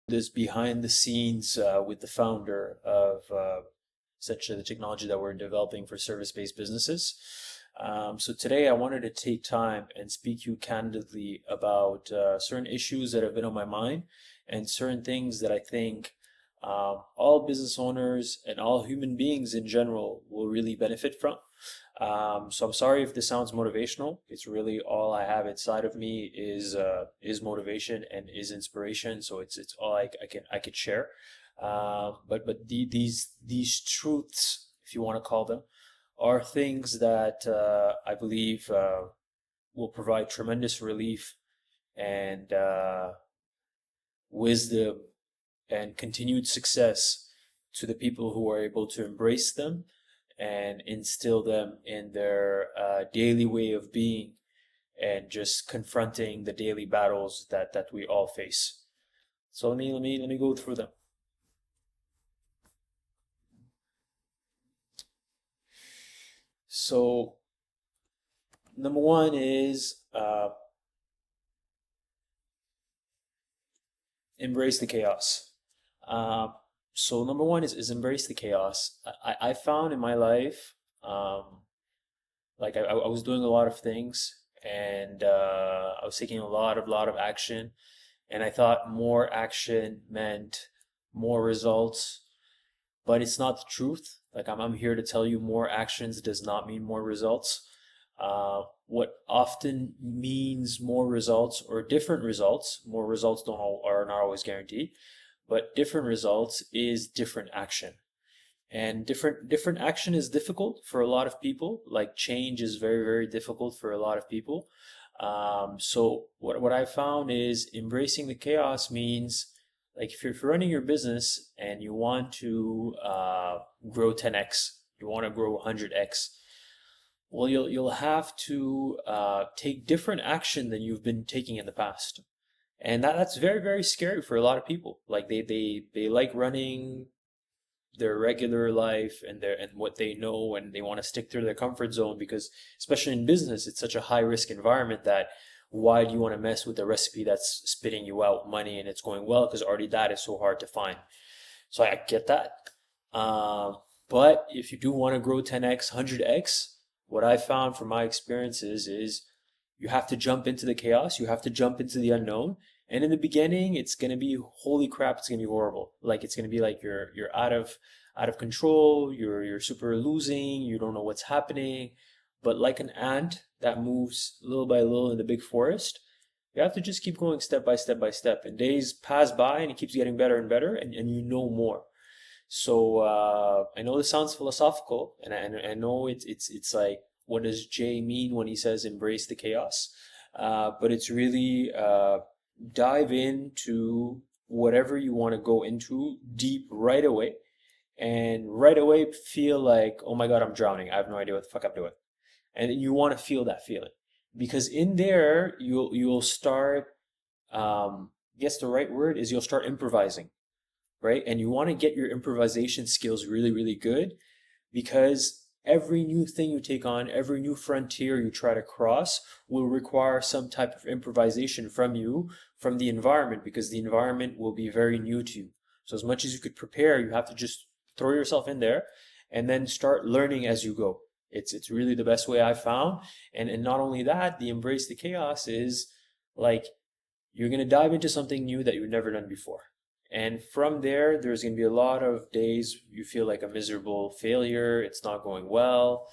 This behind the scenes with the founder of essentially the technology that we're developing for service-based businesses. So today I wanted to take time and speak to you candidly about certain issues that have been on my mind and certain things that I think all business owners and all human beings in general will really benefit from. So I'm sorry if this sounds motivational. It's really all I have inside of me is motivation and is inspiration. So it's all I could share. These truths, if you want to call them, are things that I believe will provide tremendous relief and wisdom and continued success to the people who are able to embrace them and instill them in their daily way of being and just confronting the daily battles that we all face. So let me go through them. So number one is embrace the chaos. So number one is embrace the chaos. I found in my life, I was doing a lot of things and I was taking a lot of action, and I thought more action meant more results, but it's not the truth. Like I'm here to tell you more actions does not mean more results. What often means more results or different results, more results are not always guaranteed, but different results is different action. And different action is difficult for a lot of people. Like change is very, very difficult for a lot of people. So what I found is embracing the chaos means like if you're running your business and you want to grow 10x, you want to grow 100x, well, you'll have to take different action than you've been taking in the past. And that's very, very scary for a lot of people. Like they like running their regular life and what they know, and they want to stick to their comfort zone because especially in business it's such a high risk environment that why do you want to mess with a recipe that's spitting you out money and it's going well, because already that is so hard to find. So I get that. But if you do want to grow 10x 100x, what I found from my experiences is you have to jump into the chaos, you have to jump into the unknown. And in the beginning, it's gonna be holy crap, it's gonna be horrible. Like it's gonna be like you're out of control, you're super losing, you don't know what's happening. But like an ant that moves little by little in the big forest, you have to just keep going step by step by step. And days pass by and it keeps getting better and better, and you know more. So I know this sounds philosophical, and I know it's like, what does Jay mean when he says embrace the chaos? But it's really dive into whatever you want to go into deep right away, and right away feel like, oh my God, I'm drowning. I have no idea what the fuck I'm doing. And you want to feel that feeling because in there you'll start. I guess the right word is you'll start improvising, right? And you want to get your improvisation skills really, really good because every new thing you take on, every new frontier you try to cross will require some type of improvisation from you, from the environment, because the environment will be very new to you. So as much as you could prepare, you have to just throw yourself in there and then start learning as you go. It's really the best way I've found. And not only that, the embrace the chaos is like you're gonna dive into something new that you've never done before. And from there, there's going to be a lot of days you feel like a miserable failure, it's not going well.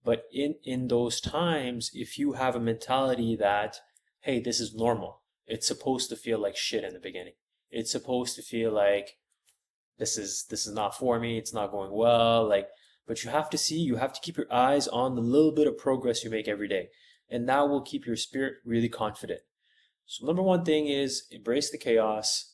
But in those times, if you have a mentality that, hey, this is normal, it's supposed to feel like shit in the beginning. It's supposed to feel like this is not for me, it's not going well, like, but you have to keep your eyes on the little bit of progress you make every day. And that will keep your spirit really confident. So number one thing is embrace the chaos.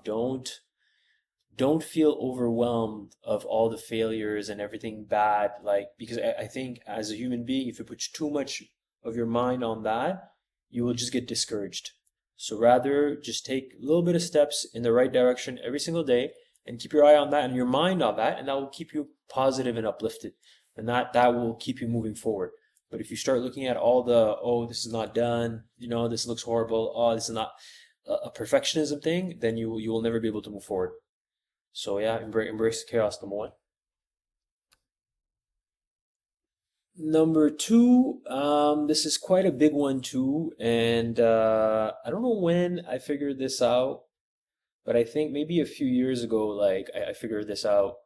Don't feel overwhelmed of all the failures and everything bad, like because I think as a human being, if you put too much of your mind on that, you will just get discouraged. So rather just take a little bit of steps in the right direction every single day and keep your eye on that and your mind on that, and that will keep you positive and uplifted. And that will keep you moving forward. But if you start looking at all the, oh, this is not done, this looks horrible, oh, this is not, a perfectionism thing, then you will never be able to move forward. So yeah, embrace the chaos, number one. Number two, this is quite a big one too, and I don't know when I figured this out, but I think maybe a few years ago, like I figured this out,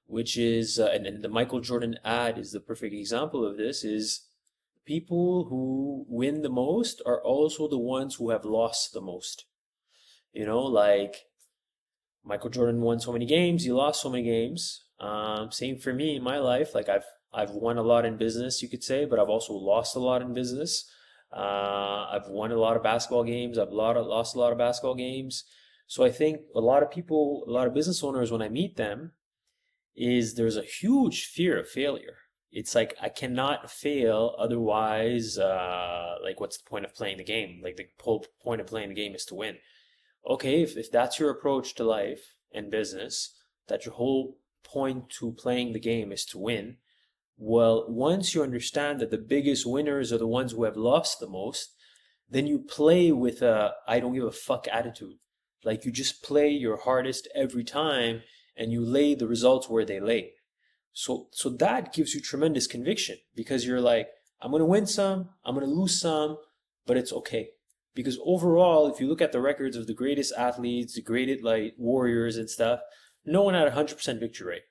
which is, and the Michael Jordan ad is the perfect example of this, is people who win the most are also the ones who have lost the most. Like Michael Jordan won so many games, he lost so many games. Same for me in my life. Like I've won a lot in business, you could say, but I've also lost a lot in business. I've won a lot of basketball games. Lost a lot of basketball games. So I think a lot of people, a lot of business owners, when I meet them, is there's a huge fear of failure. It's like I cannot fail, otherwise, like what's the point of playing the game? Like the whole point of playing the game is to win. Okay, if that's your approach to life and business, that your whole point to playing the game is to win, well, once you understand that the biggest winners are the ones who have lost the most, then you play with a I don't give a fuck attitude. Like you just play your hardest every time and you lay the results where they lay. So that gives you tremendous conviction because you're like, I'm going to win some, I'm going to lose some, but it's okay. Because overall, if you look at the records of the greatest athletes, the greatest like warriors and stuff, no one had a 100% victory rate.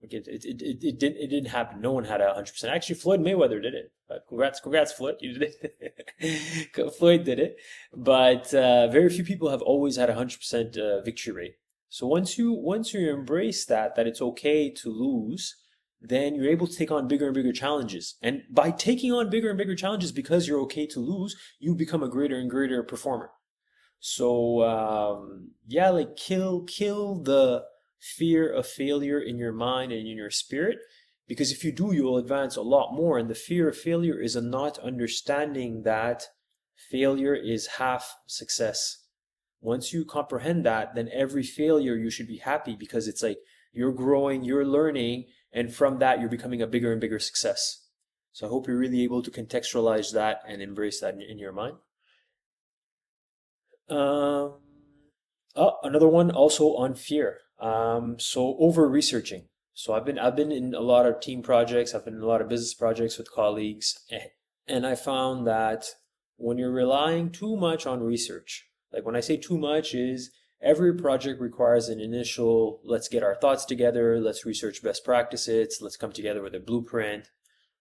Like it didn't happen. No one had a 100%. Actually, Floyd Mayweather did it. Congrats, Floyd. You did it. Floyd did it. But very few people have always had a 100% victory rate. So once you embrace that it's okay to lose, then you're able to take on bigger and bigger challenges. And by taking on bigger and bigger challenges, because you're okay to lose, you become a greater and greater performer. So yeah, like kill the fear of failure in your mind and in your spirit, because if you do, you'll advance a lot more. And the fear of failure is a not understanding that failure is half success. Once you comprehend that, then every failure you should be happy because it's like you're growing, you're learning, and from that you're becoming a bigger and bigger success. So I hope you're really able to contextualize that and embrace that in your mind. Um, Another one also on fear. So over researching. So I've been in a lot of team projects. I've been in a lot of business projects with colleagues, and I found that when you're relying too much on research, like when I say too much is every project requires an initial, let's get our thoughts together, let's research best practices, let's come together with a blueprint.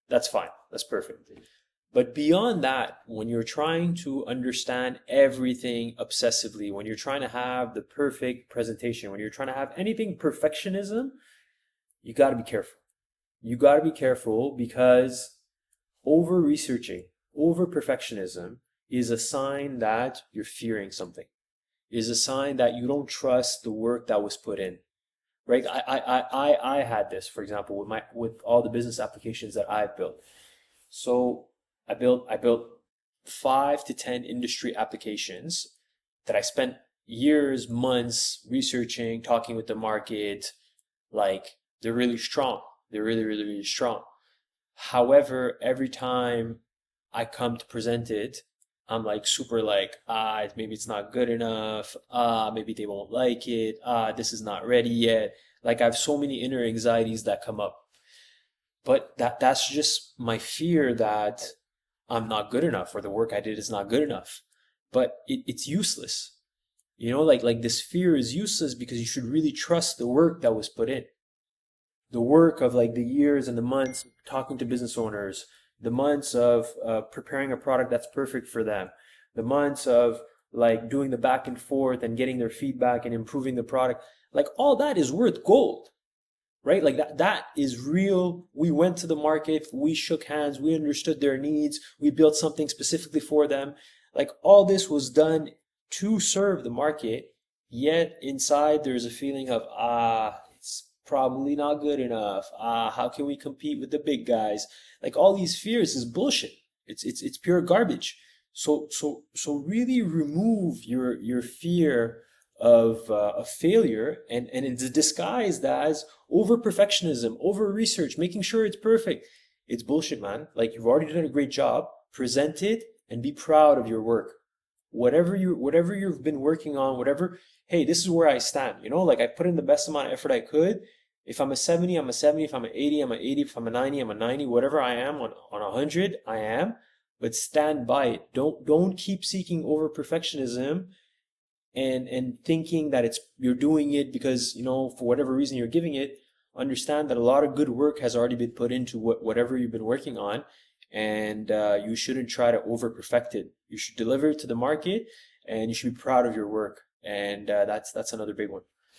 That's fine. That's perfect. But beyond that, when you're trying to understand everything obsessively, when you're trying to have the perfect presentation, when you're trying to have anything perfectionism, you got to be careful. You got to be careful because over researching, over perfectionism is a sign that you're fearing something, is a sign that you don't trust the work that was put in. Right? I had this, for example, with all the business applications that I've built. So I built 5 to 10 industry applications that I spent years, months researching, talking with the market. Like they're really strong. They're really, really, really strong. However, every time I come to present it, I'm like super like, maybe it's not good enough. Maybe they won't like it. This is not ready yet. Like I have so many inner anxieties that come up. But that's just my fear that I'm not good enough or the work I did is not good enough. But it's useless. Like this fear is useless because you should really trust the work that was put in. The work of like the years and the months talking to business owners, the months of preparing a product that's perfect for them, the months of like doing the back and forth and getting their feedback and improving the product. Like all that is worth gold, right? Like that is real. We went to the market, we shook hands, we understood their needs, we built something specifically for them. Like all this was done to serve the market, yet inside there's a feeling of it's probably not good enough. How can we compete with the big guys? Like all these fears is bullshit. It's pure garbage. So really remove your fear of failure, and it's disguised as over perfectionism, over research, making sure it's perfect. It's bullshit, man. Like you've already done a great job. Present it and be proud of your work. whatever you've been working on, whatever, hey, this is where I stand, like I put in the best amount of effort I could. If I'm a 70, I'm a 70. If I'm an 80, I'm an 80. If I'm a 90, I'm a 90. Whatever I am on 100, I am. But stand by it. Don't keep seeking over perfectionism and thinking that you're doing it because, for whatever reason you're giving it. Understand that a lot of good work has already been put into whatever you've been working on, and you shouldn't try to over perfect it. You should deliver it to the market, and you should be proud of your work. And that's another big one.